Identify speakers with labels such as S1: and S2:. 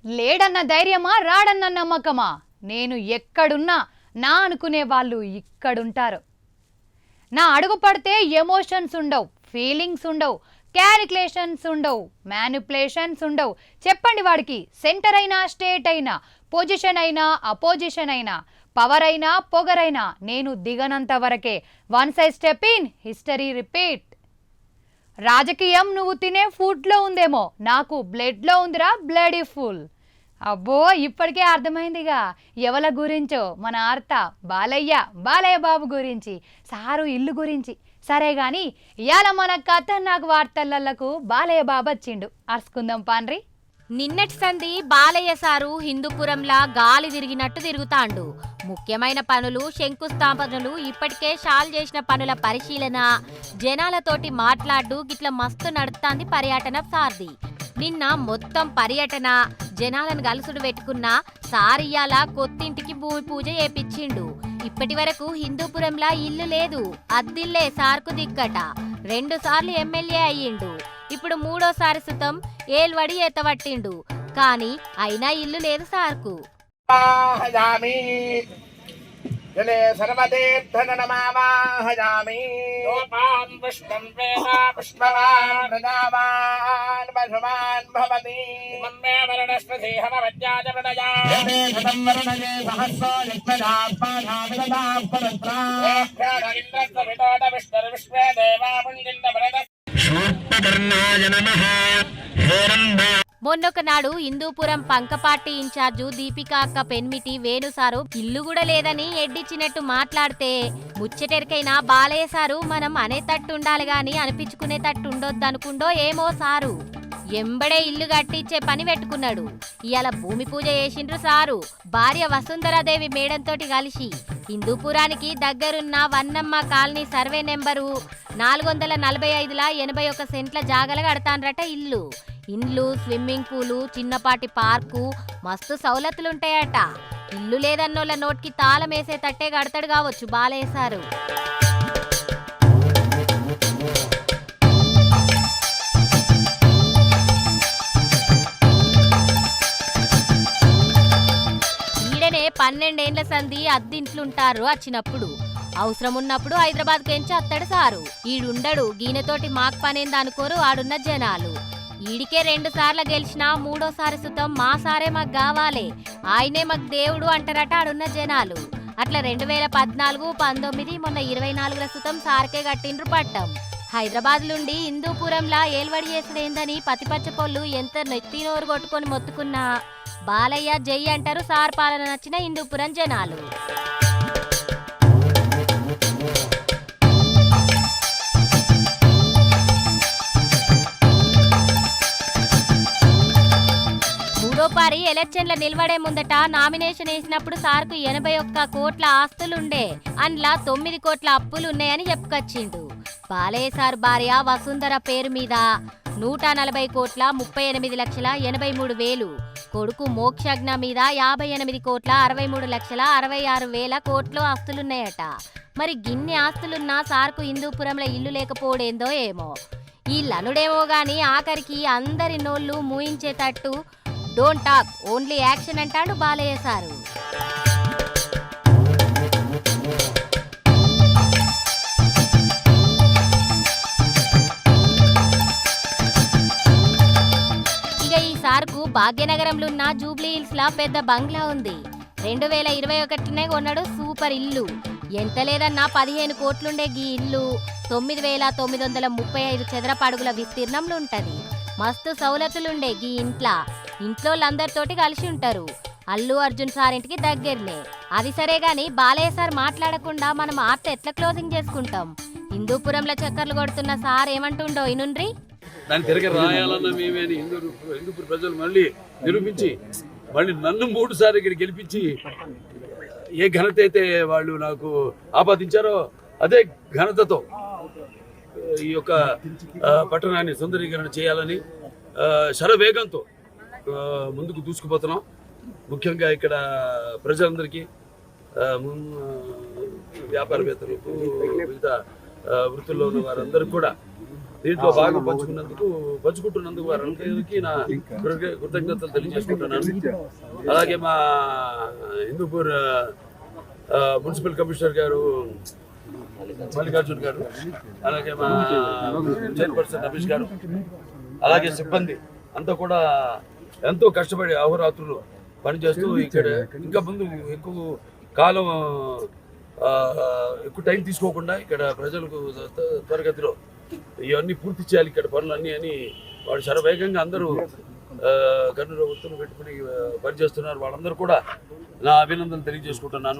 S1: లేడన్న ధైర్యమా రాడన్న నమ్మకమా నేను ఎక్కడున్నా నా అనుకునే వాళ్ళు ఇక్కడుంటారు. నా అడుగు పడితే ఎమోషన్స్ ఉండవు, ఫీలింగ్స్ ఉండవు, క్యాలిక్యులేషన్స్ ఉండవు, మ్యానిపులేషన్స్ ఉండవు. చెప్పండి వాడికి సెంటర్ అయినా స్టేట్ అయినా పొజిషన్ అయినా అపోజిషన్ అయినా పవర్ అయినా పొగరైనా నేను దిగనంత వరకే. Once I step in history repeat. రాజకీయం నువ్వు తినే ఫుడ్లో ఉందేమో, నాకు బ్లడ్లో ఉందిరా బ్లడీ ఫుల్. అబ్బో ఇప్పటికే అర్థమైందిగా ఎవల గురించో. మన ఆర్త బాలయ్య బాబు గురించి, సారు ఇల్లు గురించి. సరే గాని ఇవాళ మన కథ నాకు వార్తలకు బాలయ్య బాబు వచ్చిండు. అరుచుకుందాం పాన్రి.
S2: నిన్నటి సంధి బాలయ్య సారు హిందూపురంలా గాలి తిరిగినట్టు తిరుగుతాండు. ముఖ్యమైన పనులు, శంకుస్థాపనలు, ఇప్పటికే షాల్ చేసిన పనుల పరిశీలన, జనాలతోటి మాట్లాడు గిట్ల మస్తు నడుస్తాంది పర్యటన సార్ది. నిన్న మొత్తం పర్యటన జనాలను గలుసుడు పెట్టుకున్న సారియాల కొత్తింటికి భూమి పూజ చేపించిండు. ఇప్పటి వరకు హిందూపురంలా ఇల్లు లేదు, అద్దిల్లే సార్కు దిక్కట. 2 సార్లు ఎమ్మెల్యే అయ్యిండు. ఇప్పుడు 3వసారి సుతం ఏల్వడి ఎత్తవట్టిండు. కానీ అయినా ఇల్లు లేదు సార్కు.
S3: జలే సర్వదేర్ధనమావాహయామి లోపాన్ పుష్పం వేద పుష్పవాన్ ప్రజావాన్ పశుమాన్ భవతి మమ్మే వరణస్పతి హవవత్యాజ ప్రదయా శతం వరణయే సహస్రో యజ్ఞాత్మాధావిదతా పరత్రా ఇంద్రస్వ వితోడ విష్ణుర్ విశ్వే దేవా పుంజింద వరద శూర్పకర్ణాయ నమః హేరంబ.
S2: మొన్నొకనాడు హిందూపురం పంకపార్టీ ఇన్ఛార్జు దీపికా అక్క పెన్మిటి వేణుసారు ఇల్లు కూడా లేదని ఎడ్డిచ్చినట్టు మాట్లాడితే ముచ్చటెరికైనా బాలయ్య సారు మనం అనేటట్టుండాలి గాని అనిపించుకునేటట్టుండొద్దనుకుండో ఏమో సారు. ఎంబడే ఇల్లు కట్టించే పని పెట్టుకున్నాడు. ఇయాల భూమి పూజ చేసిండ్రు సారు. భార్య వసుంధరాదేవి మేడంతోటి కలిసి హిందూపురానికి దగ్గరున్న వన్నమ్మ కాలనీ సర్వే నెంబరు 445/81 సెంట్ల జాగల కడతాన్రట ఇల్లు. ఇండ్లు, స్విమ్మింగ్ పూలు, చిన్నపాటి పార్కు, మస్తు సౌలతులుంటాయట. ఇల్లు లేదన్నోళ్ళ నోటికి తాళం వేసేటట్టే కడతాడు కావచ్చు బాలయ్య సారు. ఈడనే 12 ఏండ్ల సంధి అద్దింట్లుంటారు వచ్చినప్పుడు. అవసరం ఉన్నప్పుడు హైదరాబాద్ కెంచి అత్తడు సారు. ఈడుండడు, గీనతోటి మాకు పనేందనుకోరు ఆడున్న జనాలు. ఈడికే 2 సార్లు గెలిచినా 3వసారి సుతం మా సారే మాకు కావాలే, ఆయనే మాకు దేవుడు అంటారట ఆడున్న జనాలు. అట్లా 2014, 19, మొన్న 24ల సుతం సార్కే కట్టిండ్రు పట్టం. హైదరాబాద్ నుండి హిందూపురంలా ఏల్వడి చేసుడేందని పతిపచ్చపొల్లు ఎంత నెత్తినోరు కొట్టుకొని మొత్తుకున్నా బాలయ్య జై అంటారు సార్ పాలన నచ్చిన హిందూపురం జనాలు. పారి ఎలక్షన్ల నిలబడే ముందట నామినేషన్ వేసినప్పుడు సార్కు 81 కోట్ల ఆస్తులుండే, అందులో 9 కోట్ల అప్పులున్నాయని చెప్పుకొచ్చిండు. బాలయ్య సార్ భార్య వసుంధర పేరు మీద 140 కోట్ల 38,83,000, కొడుకు మోక్షజ్ఞ మీద 58 కోట్ల 63,66,000 కోట్లు ఆస్తులున్నాయట. మరి గిన్ని ఆస్తులున్నా సార్కు హిందూపురంలో ఇల్లు లేకపోవడేందో ఏమో. ఈ లనుడేమో గాని ఆఖరికి అందరి నోళ్లు మూయించేటట్టు డోంట్ టాక్ ఓన్లీ యాక్షన్ అంటాడు బాలయ్య సారు. ఇక ఈ సార్కు భాగ్యనగరంలో ఉన్న జూబ్లీ హిల్స్ లా పెద్ద బంగ్లా ఉంది. 2021 కొన్నాడు సూపర్ ఇల్లు. ఎంత లేదన్నా 15 కోట్లుండే గీ ఇల్లు 9,935 చదరపు అడుగుల విస్తీర్ణంలో ఉంటది. మస్తు సౌలతులుండే గీ ఇంట్లోళ్ళందరితోటి కలిసి ఉంటారు. అల్లు అర్జున్ సార్ ఇంటికి దగ్గరనే. అది సరే గాని బాలయ్య సార్ మాట్లాడకుండా మనం ఆర్త ఎట్లా క్లోజింగ్ చేసుకుంటాం? హిందూపురంలో చక్కర్లు కొడుతున్న సార్ ఏమంటుండో ఇనుండ్రి.
S4: దాన్ని తిరిగి రాయాలన్న మేమే అని హిందూపుర ప్రజలు మళ్ళీ నిరూపించి మళ్ళీ నన్ను 3 సార్లు ఇక్కడ గెలిపించి ఏ ఘనత అయితే వాళ్ళు నాకు ఆపాదించారో అదే ఘనతతో ఈ యొక్క పట్టణాన్ని సుందరీకరణ చేయాలని శరవేగంతో ముందుకు దూసుకుపోతున్నాం. ముఖ్యంగా ఇక్కడ ప్రజలందరికీ, వ్యాపారవేత్తలకు, వివిధ వృత్తుల్లో ఉన్న వారందరూ కూడా దీంట్లో భాగం పంచుకుంటున్నందుకు వారందరికీ నా కృతజ్ఞతలు తెలియజేసుకుంటున్నాను. అలాగే మా హిందూపూర్ మున్సిపల్ కమిషనర్ గారు మల్లికార్జున్ గారు, అలాగే మా చైర్పర్సన్ రమేష్ గారు, అలాగే సిబ్బంది అంతా కూడా ఎంతో కష్టపడి అహోరాత్రులు పనిచేస్తూ ఇక్కడ ఇంకా ముందు ఎక్కువ కాలం ఎక్కువ టైం తీసుకోకుండా ఇక్కడ ప్రజలకు త్వరగతిలో ఇవన్నీ పూర్తి చేయాలి ఇక్కడ పనులన్నీ అని వాడు శరవేగంగా అందరూ కన్నులో ఒత్తులు పెట్టుకుని పనిచేస్తున్నారు. వాళ్ళందరూ కూడా నా అభినందనలు తెలియజేసుకుంటున్నాను.